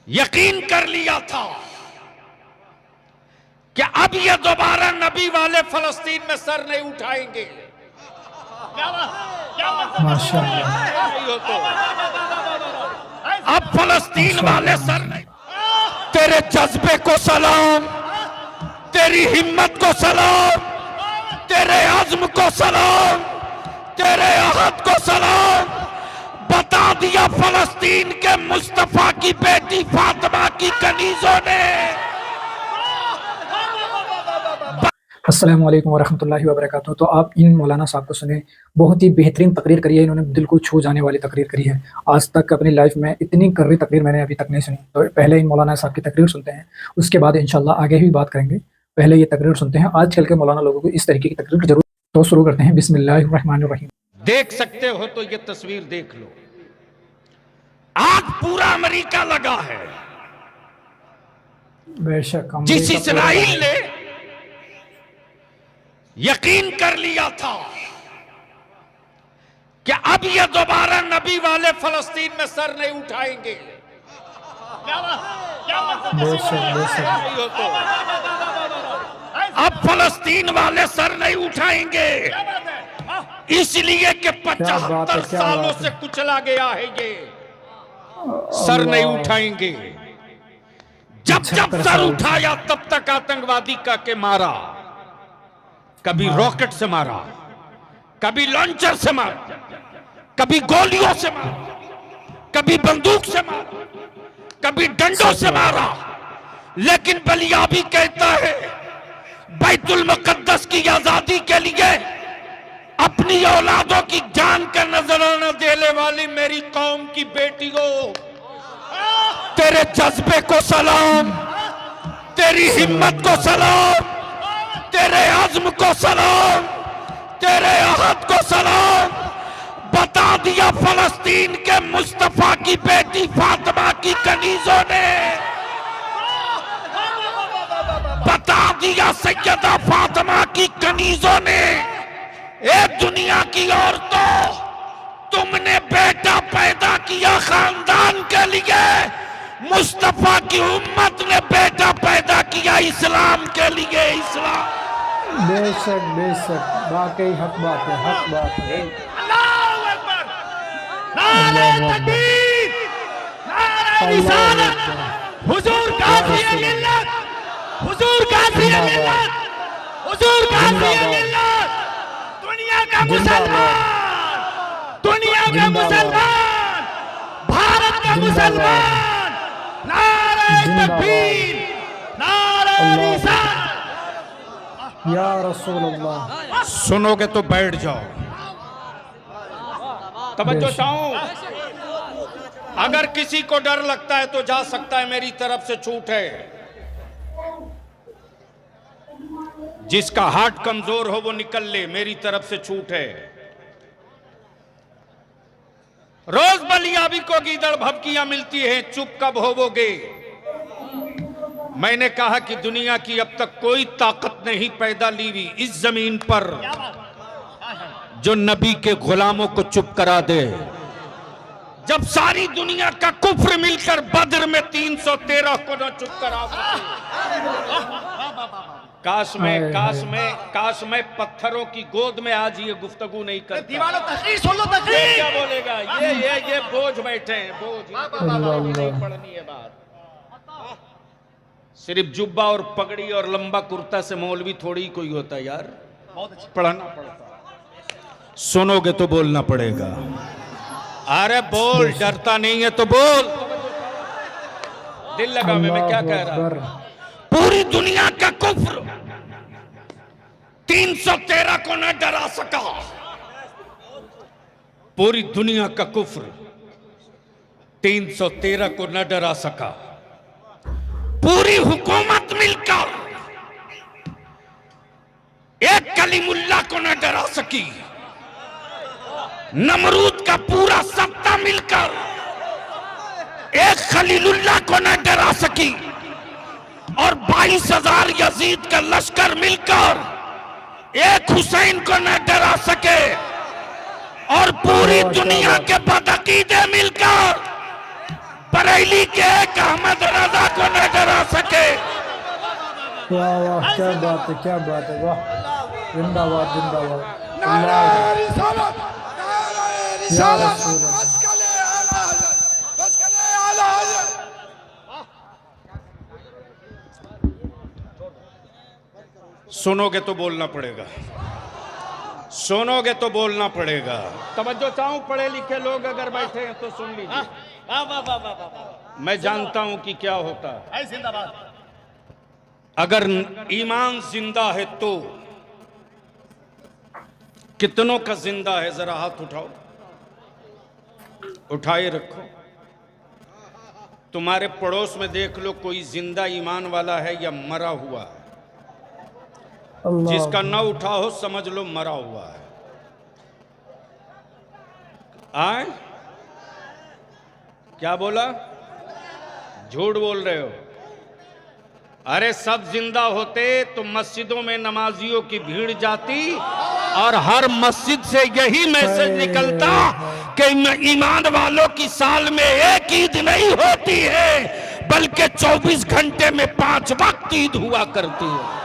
यकीन कर लिया था कि अब ये दोबारा नबी वाले फलस्तीन में सर नहीं उठाएंगे। तो अब फलस्तीन वाले सर नहीं। तेरे जज्बे को सलाम, तेरी हिम्मत को सलाम, तेरे अज़्म को सलाम, तेरे अहद को सलाम। बता दिया फलस्तीन के मुस्तफा की बेटी फातिमा की कनीजों ने। अस्सलामु अलैकुम वरहमतुल्लाहि वबरकातुहू। तो आप इन मौलाना साहब को सुने, बहुत ही बेहतरीन तकरीर करी है इन्होंने, दिल को छू जाने वाली तकरीर करी है। आज तक अपनी लाइफ में इतनी कर्री तकरीर मैंने अभी तक नहीं सुनी। तो पहले इन मौलाना साहब की तकरीर सुनते हैं, उसके बाद इंशाल्लाह आगे भी बात करेंगे। पहले ये तकरीर सुनते हैं। आजकल के मौलाना लोगों को इस तरीके की तकरीर जरूर। तो शुरू करते हैं। बिस्मिल्लाहिर्रहमानिर्रहीम। देख सकते हो तो ये तस्वीर देख लो। आज पूरा अमेरिका लगा है। बेशक जिस इस्राइल ने यकीन कर लिया था कि अब ये दोबारा नबी वाले फलस्तीन में सर नहीं उठाएंगे। तो अब फलस्तीन वाले सर नहीं उठाएंगे, इसलिए कि 75 सालों से कुचला गया है ये। सर नहीं उठाएंगे। जब जब सर उठाया तब तक आतंकवादी का के मारा। कभी रॉकेट से मारा, कभी लॉन्चर से मारा, कभी गोलियों से मारा, कभी बंदूक से मारा, कभी डंडों से मारा। लेकिन बलियाबी कहता है बैतुल मुकद्दस की आजादी के लिए अपनी औलादों की जान का नजराना देने वाली मेरी कौम की बेटियों, तेरे जज्बे को सलाम, तेरी हिम्मत को सलाम, तेरे अज़्म को सलाम, तेरे अहद को सलाम। बता दिया फलस्तीन के मुस्तफा की बेटी फातिमा की कनीजों ने। बता दिया सैयदा फातिमा की कनीजों ने। ए दुनिया की औरतों, तुमने बेटा पैदा किया खानदान के लिए, मुस्तफा की उम्मत ने बेटा पैदा किया इस्लाम के लिए। इस्लाम बेशक बेशक वाकई हक बात है, हक बात है। अल्लाहू अकबर, नारे तकबीर, नारे रिसालत, हुजूर काफी है मिल्लत, हुजूर काफी है मिल्लत, हुजूर काफी है मिल्लत। दुनिया का मुसलमान, दुनिया का मुसलमान, भारत का मुसलमान, नारे तकबीर, नारे रिसालत। या रसूलल्लाह। सुनोगे तो बैठ जाओ। तवज्जो चाहूं। अगर किसी को डर लगता है तो जा सकता है, मेरी तरफ से छूट है। जिसका हार्ट कमजोर हो वो निकल ले, मेरी तरफ से छूट है। रोज बलियाबी को गीदड़ भभकियां मिलती हैं, चुप कब होवोगे? मैंने कहा कि दुनिया की अब तक कोई ताकत नहीं पैदा ली हुई इस जमीन पर जो नबी के गुलामों को चुप करा दे। जब सारी दुनिया का कुफ्र मिलकर बद्र में 313 को न चुप करा सके। काश मैं पत्थरों की गोद में आज ये गुफ्तगू नहीं करता। दीवानों तकरीर सुन लो, तकरीर क्या बोलेगा? ये बोझ बैठे हैं, बोझ नहीं पढ़नी है बात। सिर्फ जुब्बा और पगड़ी और लंबा कुर्ता से मौलवी थोड़ी कोई होता है यार, पढ़ना पड़ता। सुनोगे तो बोलना पड़ेगा। अरे बोल, डरता नहीं है तो बोल। दिल लगा मैं क्या कह रहा हूं। पूरी दुनिया का कुफ्र 313 को न डरा सका। पूरी दुनिया का कुफ्र 313 को न डरा सका। पूरी हुकूमत मिलकर एक कलीमुल्लाह को न डरा सकी। नमरूद का पूरा सत्ता मिलकर एक खलीलुल्लाह को न डरा सकी। और 22,000 यजीद का लश्कर मिलकर एक हुसैन को न डरा सके। और पूरी दुनिया के बदअकीदे मिलकर बरेली के एक अहमद रजा को न डरा सके। वाह वाह, क्या बात है, क्या बात है, वाह, जिंदाबाद जिंदाबाद। नारे रिसालत, नारे या रिसालत, रसूल अल्लाह। बस करे आला हज़रत, बस करे आला हज़रत। सुनोगे तो बोलना पड़ेगा, सुनोगे तो बोलना पड़ेगा। तवज्जो चाहूं, पढ़े लिखे लोग अगर बैठे हैं तो सुन लीजिए। वाह वाह वाह वाह वाह, मैं जानता हूं कि क्या होता है। है जिंदाबाद। अगर ईमान जिंदा है तो कितनों का जिंदा है? जरा हाथ उठाओ, उठाए रखो। तुम्हारे पड़ोस में देख लो, कोई जिंदा ईमान वाला है या मरा हुआ है? अल्लाह जिसका न उठा हो समझ लो मरा हुआ है। आए क्या बोला? झूठ बोल रहे हो। अरे सब जिंदा होते तो मस्जिदों में नमाजियों की भीड़ जाती और हर मस्जिद से यही मैसेज निकलता कि ईमान वालों की साल में एक ईद नहीं होती है, बल्कि 24 घंटे में 5 वक्त ईद हुआ करती है।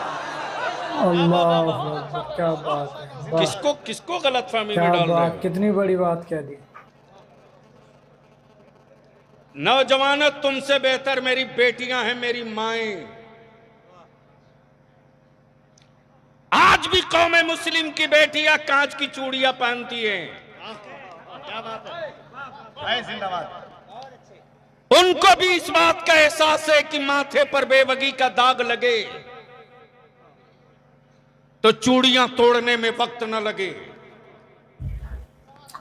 अल्लाह अकबर, क्या बात है, वाह, किसको किसको गलतफहमी में क्या डाल रहे बात, हो? कितनी बड़ी बात कह दी। नौजवानों, तुमसे बेहतर मेरी बेटियां हैं, मेरी माएं। आज भी कौम मुस्लिम की बेटियां कांच की चूड़ियां पहनती हैं। क्या बात है जिंदाबाद। उनको भी इस बात का एहसास है कि माथे पर बेवगी का दाग लगे तो चूड़ियां तोड़ने में वक्त न लगे।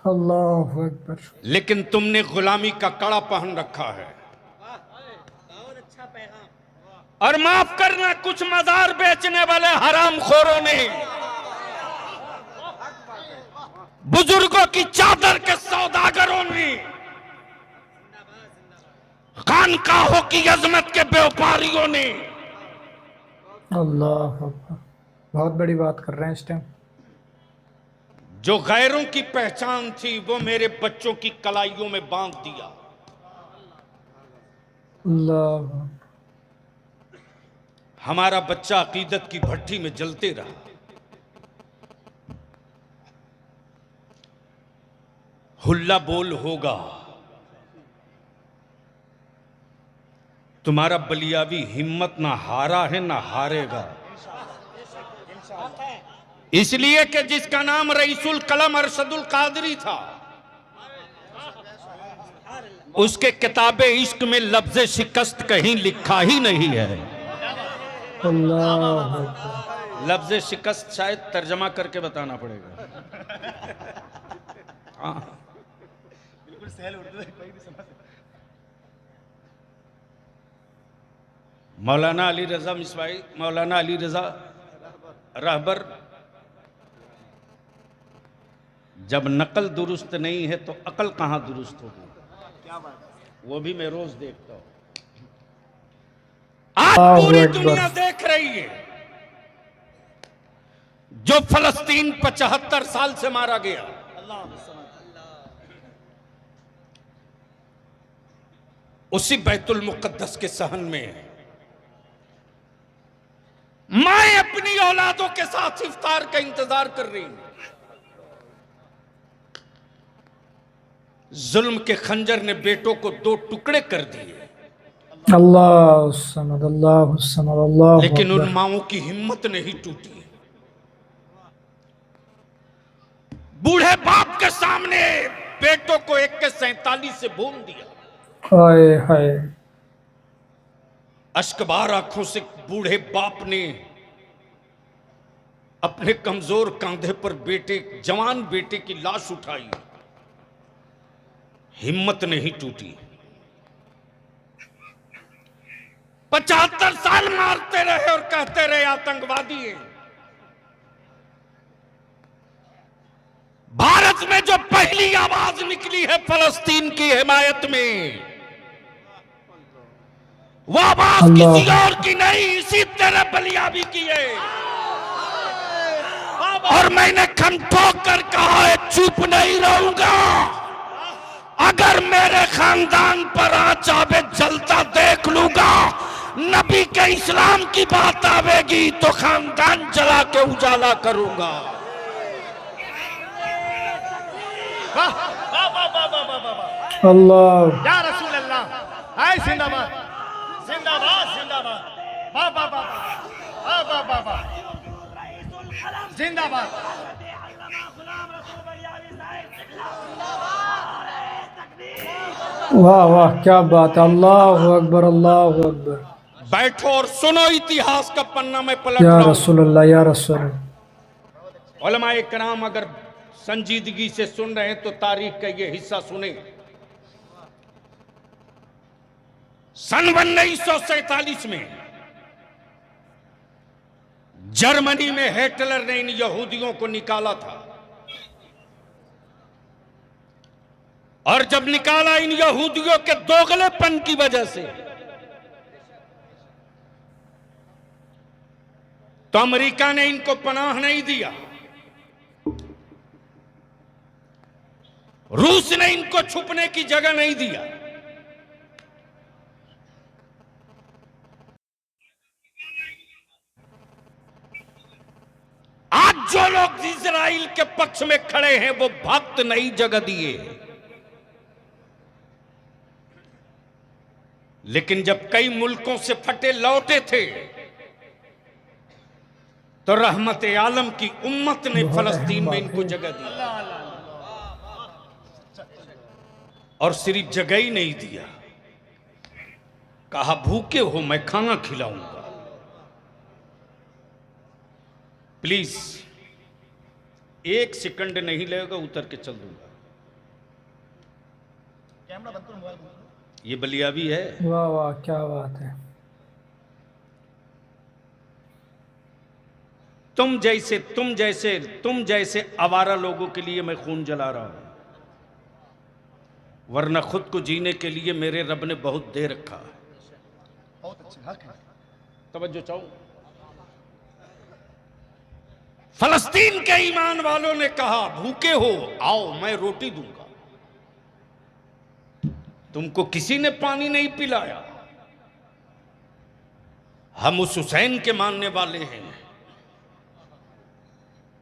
अल्लाह अकबर। लेकिन तुमने गुलामी का कड़ा पहन रखा है। और माफ करना, कुछ मजार बेचने वाले हरामखोरों ने बुजुर्गों की चादर के सौदागरों ने, खानकाहों की अजमत के व्यापारियों ने, अल्लाह अकबर, बहुत बड़ी बात कर रहे हैं इस टाइम। जो गैरों की पहचान थी वो मेरे बच्चों की कलाइयों में बांध दिया। अल्लाह, हमारा बच्चा अकीदत की भट्टी में जलते रहा। हुल्ला बोल होगा, तुम्हारा बलियावी हिम्मत ना हारा है ना हारेगा। इसलिए कि जिसका नाम रईसुल कलम अरशदुल कादरी था, उसके किताबे इश्क में लफ्ज शिकस्त कहीं लिखा ही नहीं है। अल्लाह अकबर। लफ्ज शिकस्त शायद तर्जमा करके बताना पड़ेगा। हाँ, बिल्कुल सहल उर्दू है, कोई भी समझ सकता है। मौलाना अली रजा मिसवाई, मौलाना अली रजा रहबर, जब नकल दुरुस्त नहीं है तो अकल कहां दुरुस्त होगी? क्या बात है। वो भी मैं रोज देखता हूं। आज पूरी दुनिया देख रही है जो फलस्तीन 75 साल से मारा गया। उसी बैतुल मुकद्दस के सहन में मां अपनी औलादों के साथ इफ्तार का इंतजार कर रही है। जुल्म के खंजर ने बेटों को 2 टुकड़े कर दिए, अल्लाह समद, अल्लाह समद, अल्लाह लेकिन उन अकबर। माओं की हिम्मत नहीं टूटी। बूढ़े बाप के सामने बेटों को 1 से भून दिया। हाय हाय, अश्कबार आंखों से बूढ़े बाप ने अपने कमजोर कंधे पर बेटे, जवान बेटे की लाश उठाई। हिम्मत नहीं टूटी। 75 साल मारते रहे और कहते रहे आतंकवादी हैं। भारत में जो पहली आवाज निकली है फलस्तीन की हिमायत में, वो आवाज किसी और की नहीं, इसी तरह बलियाबी की है। और मैंने खम ठोक कर कहा है, चुप नहीं रहूंगा अगर मेरे खानदान पर आँच आवे जलता देख लूंगा, नबी के इस्लाम की बात आवेगी तो खानदान जला के उजाला करूंगा। वाह वाह वाह वाह वाह वाह वाह अल्लाह या रसूल अल्लाह, हाय जिंदाबाद जिंदाबाद जिंदाबाद, वाह वाह वाह वाह वाह वाह वाह, जिंदाबाद। वाह वाह क्या बात है, अल्लाह अकबर अल्लाह अकबर। बैठो और सुनो इतिहास का पन्ना में पलट या रहा हूं। रसूल अल्लाह या रसूल। उलमाए किराम अगर संजीदगी से सुन रहे हैं तो तारीख का ये हिस्सा सुने। सन 1947 में जर्मनी में हिटलर ने इन यहूदियों को निकाला था, और जब निकाला इन यहूदियों के दोगलेपन की वजह से, तो अमेरिका ने इनको पनाह नहीं दिया, रूस ने इनको छुपने की जगह नहीं दिया। आज जो लोग इजराइल के पक्ष में खड़े हैं वो भक्त नहीं जगह दिए, लेकिन जब कई मुल्कों से फटे लौटे थे तो रहमत आलम की उम्मत ने फलस्तीन में इनको जगह दी, और सिर्फ जगह ही नहीं दिया, कहा भूखे हो मैं खाना खिलाऊंगा। प्लीज एक सेकंड नहीं लगेगा, उतर के चल दूंगा। कैमरा बंद करो, मोबाइल बंद करो। ये बलियाबी है। वाह वाह क्या बात है। तुम जैसे आवारा लोगों के लिए मैं खून जला रहा हूं, वरना खुद को जीने के लिए मेरे रब ने बहुत दे रखा है। बहुत अच्छे हक है। तवज्जो चाहो। फलस्तीन के ईमान वालों ने कहा भूखे हो आओ मैं रोटी दूंगा। तुमको किसी ने पानी नहीं पिलाया। हम उस हुसैन के मानने वाले हैं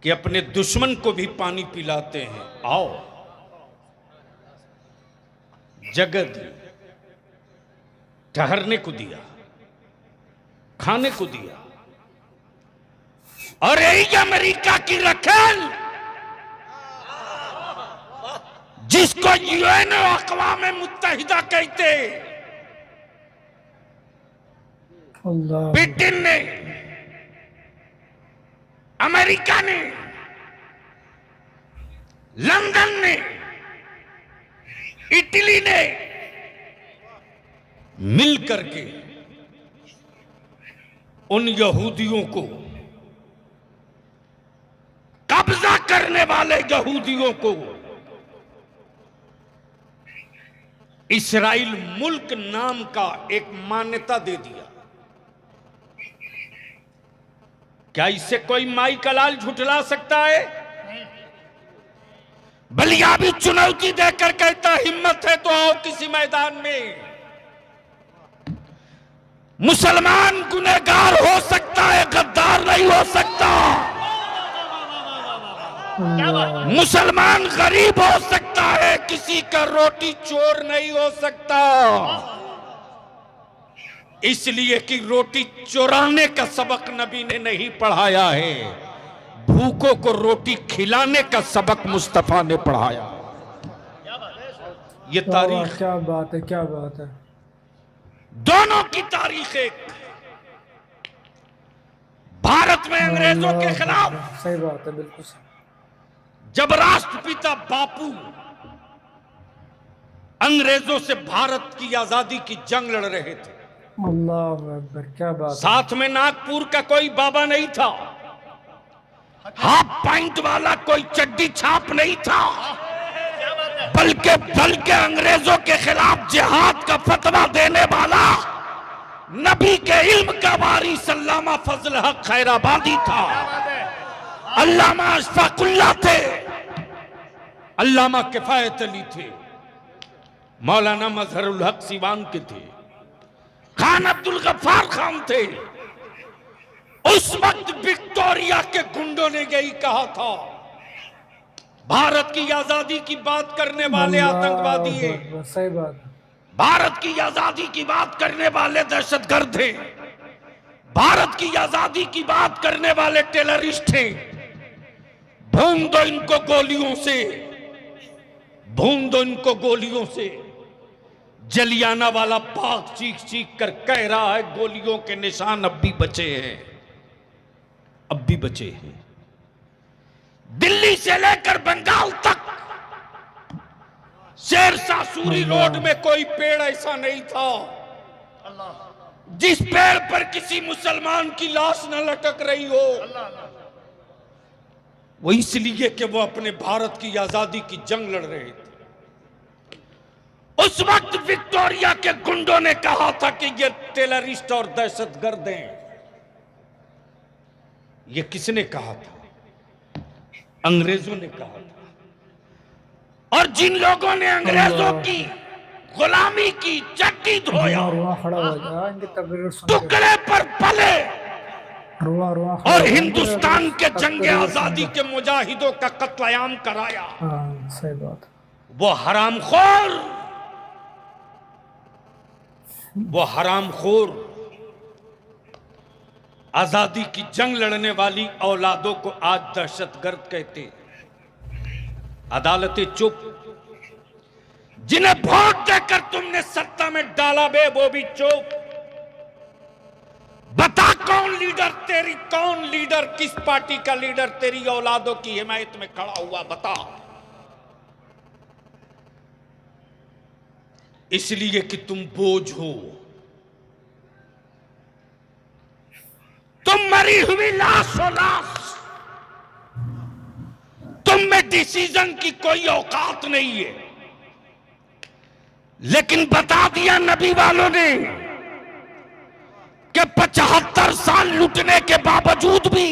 कि अपने दुश्मन को भी पानी पिलाते हैं। आओ, जगह दी, ठहरने को दिया, खाने को दिया। और यही अमेरिका की रखन जिसको यूएन अक़वाम मुत्तहिदा कहते, अल्लाह ब्रिटेन ने, अमेरिका ने, लंदन ने, इटली ने मिल करके उन यहूदियों को, कब्जा करने वाले यहूदियों को इस्राइल मुल्क नाम का एक मान्यता दे दिया। क्या इससे कोई माई का लाल झुठला सकता है? बलियाबी चुनौती देकर कहता हिम्मत है तो आओ किसी मैदान में। मुसलमान गुनहगार हो सकता है, गद्दार नहीं हो सकता। मुसलमान गरीब हो सकता है, किसी का रोटी चोर नहीं हो सकता। इसलिए कि रोटी चुराने का सबक नबी ने नहीं पढ़ाया है, भूखों को रोटी खिलाने का सबक मुस्तफा ने पढ़ाया। ये तारीख, क्या बात है क्या बात है। दोनों की तारीख एक। भारत में अंग्रेजों के खिलाफ सही बात है, बिल्कुल सही। जब राष्ट्रपिता बापू अंग्रेजों से भारत की आजादी की जंग लड़ रहे थे, अल्लाह अकबर क्या बात है। साथ में नागपुर का कोई बाबा नहीं था, हाफ पैंट वाला कोई चड्डी छाप नहीं था, बल्कि अंग्रेजों के खिलाफ जिहाद का फतवा देने वाला नबी के इल्म का वारिस अल्लामा फजल हक खैराबादी था, अल्लामा अशफाकुल्लाह थे, अल्लामा किफायत अली थे। मौलाना मजहरुल हक सिवान के थे, खान अब्दुल गफ्फार खान थे। उस वक्त विक्टोरिया के गुंडों ने यही कहा था, भारत की आजादी की बात करने वाले आतंकवादी हैं, सही बात। भारत की आजादी की बात करने वाले दहशतगर्द हैं, भारत की आजादी की बात करने वाले टेररिस्ट हैं। भून दो इनको गोलियों से, भून दो इनको गोलियों से। जलियाना वाला बाग चीख चीख कर कह रहा है, गोलियों के निशान अब भी बचे हैं, अब भी बचे हैं। दिल्ली से लेकर बंगाल तक शेरशाह सूरी रोड में कोई पेड़ ऐसा नहीं था जिस पेड़ पर किसी मुसलमान की लाश न लटक रही हो। वो इसलिए कि वो अपने भारत की आजादी की जंग लड़ रहे थे। उस वक्त विक्टोरिया के गुंडों ने कहा था कि ये टेररिस्ट और दहशतगर्द हैं। ये किसने कहा था? अंग्रेजों ने कहा था। और जिन लोगों ने अंग्रेजों की गुलामी की, चट्टी धोया, टुकड़े पर पले और हिंदुस्तान के जंग आजादी के मुजाहिदों का कत्लेआम कराया, सही बात। वो हरामखोर आजादी की जंग लड़ने वाली औलादों को आज दहशतगर्द कहते। अदालतें चुप। जिन्हें वोट देकर तुमने सत्ता में डाला बे, वो भी चुप। बता कौन लीडर किस पार्टी का लीडर तेरी औलादों की हिमायत में खड़ा हुआ, बता। इसलिए कि तुम बोझ हो, तुम मरी हुई लाश हो, लाश। तुम में डिसीजन की कोई औकात नहीं है। लेकिन बता दिया नबी वालों ने कि 75 साल लुटने के बावजूद भी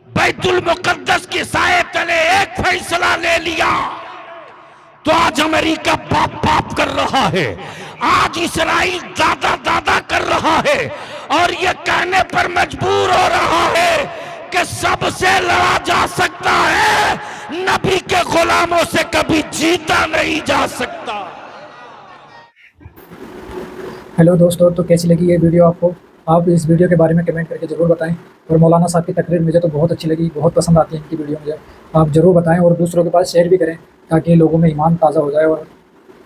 बैतुल मुकद्दस के साए तले एक फैसला ले लिया तो आज अमेरिका बाप बाप कर रहा है, आज इसराइल दादा दादा कर रहा है और ये कहने पर मजबूर हो रहा है कि सबसे लड़ा जा सकता है, नबी के गुलामों से कभी जीता नहीं जा सकता। हेलो दोस्तों, तो कैसी लगी ये वीडियो आपको? आप इस वीडियो के बारे में कमेंट करके ज़रूर बताएं। और मौलाना साहब की तकरीर मुझे तो बहुत अच्छी लगी, बहुत पसंद आती है इनकी वीडियो मुझे। आप ज़रूर बताएं और दूसरों के पास शेयर भी करें ताकि लोगों में ईमान ताज़ा हो जाए और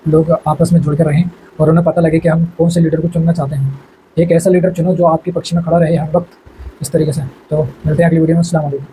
लोग आपस में जुड़ कर रहें और उन्हें पता लगे कि हम कौन से लीडर को चुनना चाहते हैं। एक ऐसा लीडर चुनो जो आपके पक्ष में खड़ा रहे हर वक्त, इस तरीके से। तो मिलते हैं अगली वीडियो में। अस्सलाम वालेकुम।